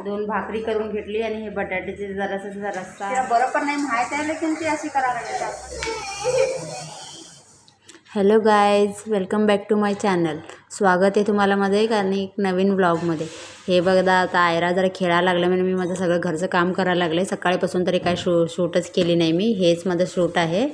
2 भाकरी करून घेतली आणि हे बटाट्याचे जरासा रस्सा. तिला बरं पण नाही माहीत आहे, लेकिन ती अशी करायला लागते. Hello guys, welcome back to my channel. स्वागत आहे तुम्हाला माझं एक नवीन ब्लॉगमध्ये. हे बघा आता आयरा जरा खेळायला लागलं म्हणजे मी माझं सगळं घरचं काम करायला लागले. सकाळीपासून तरी काय शूटच केली नाही मी, हेच माझं शूट आहे.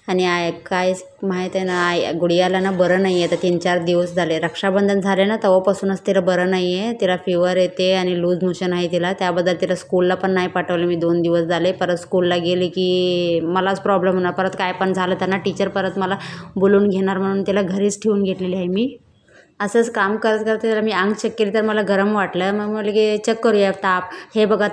आणि काय माहीत आहे ना, गुडियाला ना बरं नाही आहे. तर 3-4 दिवस झाले, रक्षाबंधन झाले ना तेव्हापासूनच तिला बरं नाही आहे. तिला फीवर येते आणि लूज मोशन आहे तिला. त्याबद्दल तिला स्कूलला पण नाही पाठवलं मी 2 दिवस झाले. परत स्कूलला गेली की मलाच प्रॉब्लेम होणार, परत काय पण झालं त्यांना टीचर परत मला बोलून घेणार, म्हणून तिला घरीच ठेवून घेतलेली आहे मी. असंच काम करत करत त्याला मी अंग चेक केली तर मला गरम वाटलं. मग म्हटलं की चेक करूया ताप. हे बघा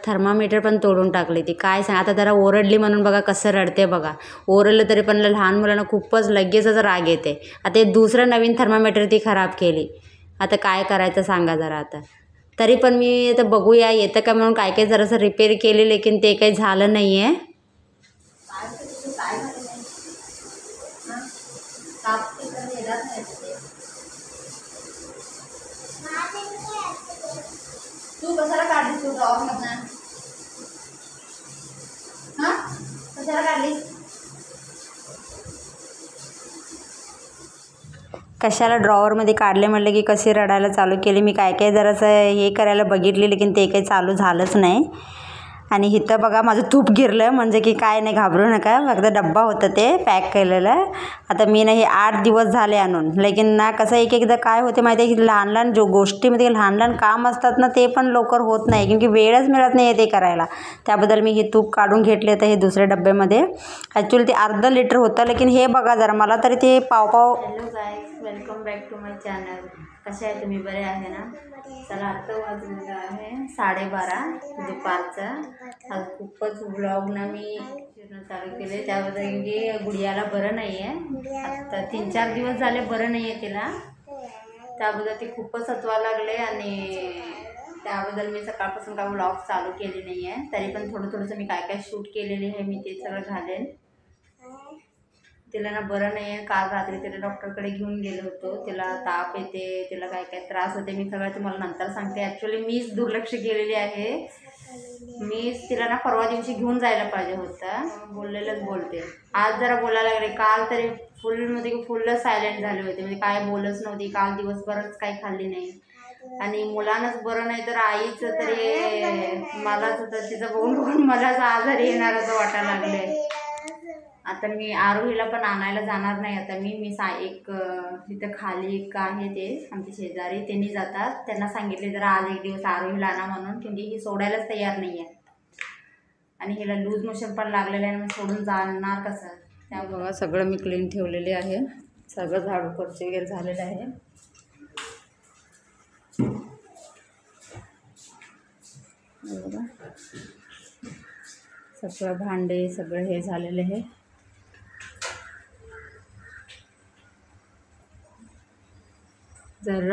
थर्मामीटर पण तोडून टाकली ती. काय सांग, आता जरा ओरडली म्हणून बघा कसं रडते बघा. ओरडलं तरी पण लहान मुलांना खूपच लगेचच राग येते. आता हे दुसरं नवीन थर्मामीटर ती खराब केली. आता काय करायचं सांगा जरा. आता तरी पण मी आता बघूया येतं का म्हणून काय जरासं रिपेअर केली, लेकिन ते काही झालं नाही आहे. तू कशाला काढलीस तू ड्रॉवर मधनं? हां, कशाला काढलीस? कशाला ड्रॉवरमध्ये काढले म्हटलं की कशी रडायला चालू केली. मी काय जरासं हे करायला बघितले, लेकिन ते काही चालू झालंच नाही. आणि इथं बघा माझं तूप गिरलं, म्हणजे की काय नाही, घाबरू नका. फक्त डब्बा होतं ते पॅक केलेलं. आता मी ना हे 8 दिवस झाले आणून, लेकिन ना कसं एकदा काय होते माहिती आहे की लहान गोष्टीमध्ये लहान काम असतात ना, ते पण लवकर होत नाही, क्योंकि वेळच मिळत नाही ते करायला. त्याबद्दल मी हे तूप काढून घेतले तर हे दुसऱ्या डब्यामध्ये. ॲक्च्युली ते अर्धा लिटर होतं, लेकिन हे बघा जरा मला तरी ते पाव. Hello guys, welcome back to my channel. कसे आहे तुम्ही? बरे आहे ना? चला, आता वाजलेलं आहे 12:30 दुपारचं. आज खूपच ब्लॉग ना मी चालू केले, त्याबद्दल की गुडियाला बरं नाही आहे. आता 3-4 दिवस झाले बरं नाही आहे तिला. त्याबद्दल ती खूपच सतवा लागले आणि त्याबद्दल मी सकाळपासून काय ब्लॉग चालू केले नाही आहे. तरी पण थोडंसं मी काय शूट केलेले आहे मी ते सगळं घालेन. तिला ना बरं नाही आहे. काल रात्री तिला डॉक्टरकडे घेऊन गेलो होतो. तिला ताप येते, तिला काय त्रास होते, मी सगळं तुम्हाला नंतर सांगते. ॲक्च्युली मीच दुर्लक्ष केलेली आहे. मीच तिला ना परवा दिवशी घेऊन जायला पाहिजे होतं. बोललेलंच बोलते. आज जरा बोलायला लागले. काल तरी फुल्लच सायलेंट झाले होते, म्हणजे काय बोलच नव्हती. काल दिवसभरच काही खाल्ली नाही. आणि मुलांनाच बरं नाही तर आईचं तरी मलाच तर तिचं बघून मलाच आजारी येणार असं वाटायला लागले. आता मी आरोहीला पण आणायला जाणार नाही. आता मी तिथं खाली एक आहे ते आमचे शेजारी, त्यांनी जातात. त्यांना सांगितले जरा आज एक दिवस आरोहीला आणा म्हणून, क्योंकि ही सोडायलाच तयार नाही आहे. आणि हिला लूज मोशन पण लागलेलं आहे, मग सोडून जाणार कसं. त्या बघा सगळं मी क्लीन ठेवलेले आहे. सगळं झाडू फरशी वगैरे झालेलं आहे. बघा सगळं भांडे सगळं हे झालेलं आहे.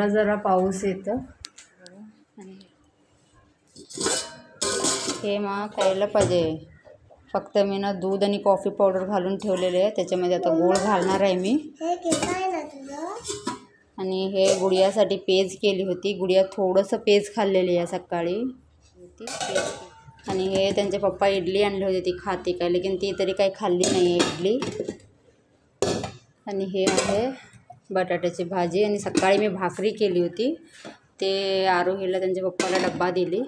जरा पाऊस येतं. हे मग खायला पाहिजे. फक्त मी ना दूध आणि कॉफी पावडर घालून ठेवलेले आहे. त्याच्यामध्ये आता गूळ घालणार आहे मी. आणि हे गुडियासाठी पेज केली होती. गुडिया थोडंसं पेज खाल्लेली आहे सकाळी. आणि हे त्यांचे पप्पा इडली आणली होती, ती खाते काय, लेकिन ती तरी काही खाल्ली नाही आहे इडली. आणि हे आहे बटाट्याची भाजी. आणि सकाळी मी भाकरी केली होती, ते आरोहीला त्यांच्या पप्पाला डब्बा दिली.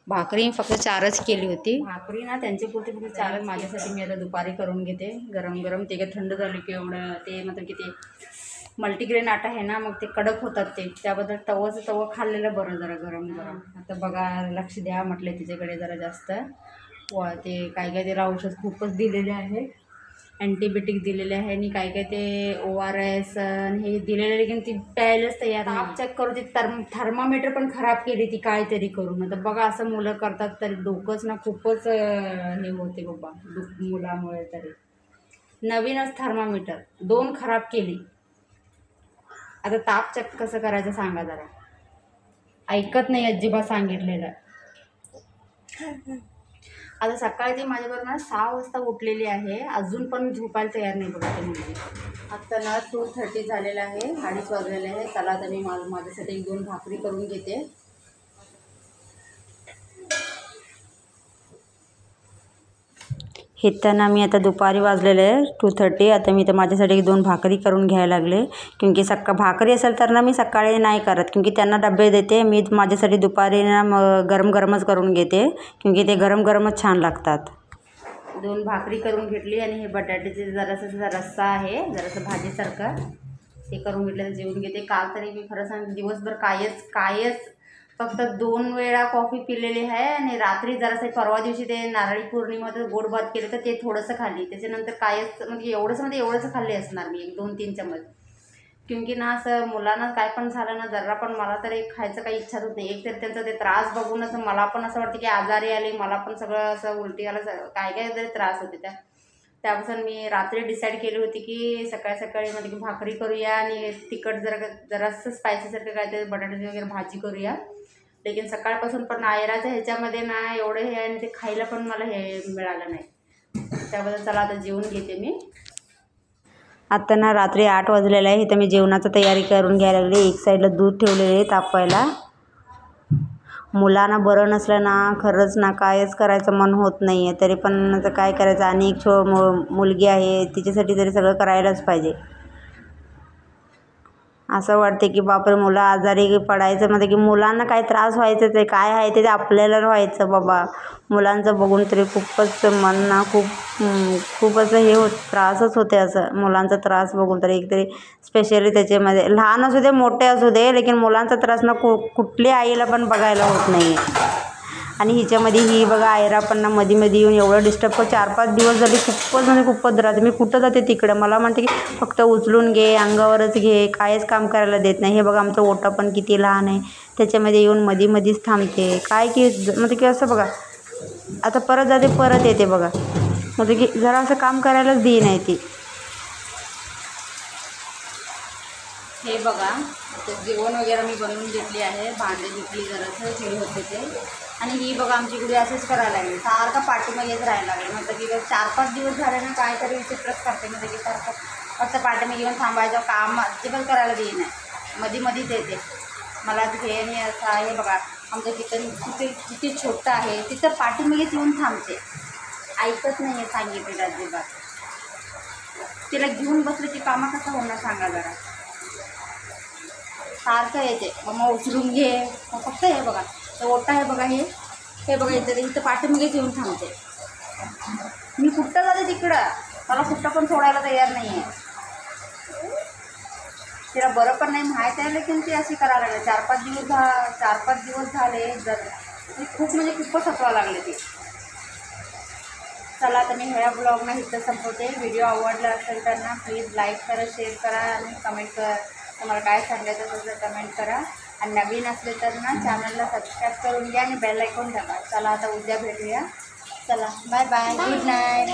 भाकरी फक्त 4च केली होती. भाकरी ना त्यांच्या पुरती फक्त 4च, माझ्यासाठी मी आता दुपारी करून घेते गरम. ते काय थंड झाले की एवढं ते मतलब की ते मल्टीग्रेन आटा आहे ना, मग ते कडक होतात ते. त्याबद्दल तवं खाल्लेलं बरं जरा गरम. आता बघा लक्ष द्या म्हटलं तिच्याकडे जरा जास्त. ते काय त्याला औषध खूपच दिलेले आहे, अँटीबायोटिक दिलेले आहे. आणि काय ते ORS हे दिलेले, लेकिन ती प्यायलाच तयार नाही. ताप चेक करू ती थर्मामीटर पण खराब केली ती काहीतरी करून. आता बघा असं मुलं करतात तरी डोकंच ना खूपच हे होते बाबा मुलामुळे. तरी नवीनच थर्मामीटर 2 खराब केली. आता ताप चेक कसं करायचं सांगा जरा. ऐकत नाही अजिबात सांगितलेलं. आता सकाळी ती माझ्याबरोबर ना 6 वाजता उठलेली आहे, अजून पण झोपायला तयार नाही बघा ती मुलगी. आत्ता ना 2:30 झालेलं आहे, 2:30 वाजलेले आहे. चला आता मी माझ्यासाठी 1-2 भाकरी करून घेते. हे तर ना मी आता दुपारी वाजलेलं आहे 2:30. आता मी तर माझ्यासाठी 2 भाकरी करून घ्यायला लागले, क्योंकि भाकरी असेल तर ना मी सकाळी नाही करत, क्योंकि त्यांना डबे देते. मी माझ्यासाठी दुपारी ना गरम गरमच करून घेते, क्योंकि ते गरम गरमच छान लागतात. 2 भाकरी करून घेतली आणि हे बटाट्याचे जरासा रस्सा आहे, जरासं भाजीसारखं ते करून घेतलं तर जेवून घेते. काल तरी मी खरं सांग दिवसभर कायच फक्त 2 वेळा कॉफी पिलेली आहे आणि रात्री जरासं परवा दिवशी ते नारळी पौर्णिमेचं गोड भात केलं तर ते थोडंसं खाल्ली. त्याच्यानंतर कायच म्हणजे एवढंच खाल्ले असणार मी 1-2-3 चम्मच, क्योंकि ना असं मुलांना काय पण झालं ना जरा पण मला तर एक खायचं काही इच्छा होत नाही. एक तर त्यांचा ते त्रास बघून असं मला पण असं वाटतं की आजारी आले, मला पण सगळं असं उलटी आलं, काय तरी त्रास होते. त्यापासून मी रात्री डिसाईड केली होती की सकाळी म्हणजे की भाकरी करूया आणि तिखट जरासं स्पायसीसारखं काय ते बटाट्याची वगैरे भाजी करूया. लेकिन सकाळपासून पण आयराच्या ह्याच्यामध्ये ना एवढं हे आणि ते खायला पण मला हे मिळालं नाही. त्याबद्दल चला आता जेवून घेते मी. आता ना रात्री 8 वाजलेलं आहे, इथं मी जेवणाची तयारी करून घ्यायला लागली. एक साईडला दूध ठेवलेले आहे तापवायला. मुलांना बरं नसलं ना खरंच ना कायच करायचं मन होत नाही आहे, तरी पण आता काय करायचं. आणि एक मुलगी आहे, तिच्यासाठी तरी सगळं करायलाच पाहिजे. असं वाटते की बापरे, मुलं आजारी पडायचं म्हणजे की मुलांना काय त्रास व्हायचं, ते काय आहे ते आपल्याला व्हायचं बाबा. मुलांचं बघून तरी खूपच मन ना खूप असं हे त्रासच होते. असं मुलांचा त्रास बघून तरी एकतरी स्पेशली त्याच्यामध्ये लहान असू दे मोठे असू दे, लेकिन मुलांचा त्रास ना कुठली आईला पण बघायला होत नाही. आणि हिच्यामध्ये ही बघा आयरा पण ना मध्ये येऊन एवढं डिस्टर्ब 4-5 दिवस झाले खूपच राहते. मी कुठं जाते तिकडं मला म्हणते की फक्त उचलून घे, अंगावरच घे, कायच काम करायला देत नाही. हे बघा आमचं ओटा पण किती लहान आहे, त्याच्यामध्ये येऊन मधीच थांबते. काय की म्हणजे की असं बघा आता परत जाते परत येते बघा, म्हणजे की जरा असं काम करायलाच देई नाही ती. हे बघा आता जेवण वगैरे मी बनवून घेतली आहे, भांडे घेतली जरासं ठेवले होते ते. आणि ही बघा आमची गुडी असंच करायला लागली, सारखा पाठीमागे येत राहायला लागले. म्हणजे की 4-5 दिवस झाले ना काहीतरी विचित्रच करते, म्हणजे की सारखं फक्त पाठीमागे येऊन थांबायचं, काम अजिबात करायला देई नाही, मधीच येते. मला हे आणि असं आहे बघा आमचं किचन किती छोटं आहे, तिथं पाठीमागेच येऊन थांबते, ऐकत नाही आहे सांगितलेलं अजिबात. तिला घेऊन बसलं की कामं कसं होणार सांगा जरा. सारखं येते मग उचलून घे, मग फक्त हे बघा तर ओटा आहे बघा, हे बघा इथं पाठीमागेच येऊन थांबते. मी कुठं जाते तिकडं, मला कुठं पण सोडायला तयार नाही आहे. तिला बरं पण नाही माहीत आहे, लेकिन ती अशी करायला लागली. 4-5 दिवस झाले खूपच हसवायला लागले ती. चला आता मी ह्या ब्लॉगना इथं संपवते. व्हिडिओ आवडला असेल तर ना प्लीज लाईक करा, शेअर करा आणि कमेंट करा. तुम्हाला काय सांगायचं असेल तर कमेंट करा. आणि नवीन असले तर ना चॅनलला सबस्क्राईब करून घ्या आणि बेल आयकॉन दाबा. चला आता उद्या भेटूया. चला बाय बाय, गुड नाईट.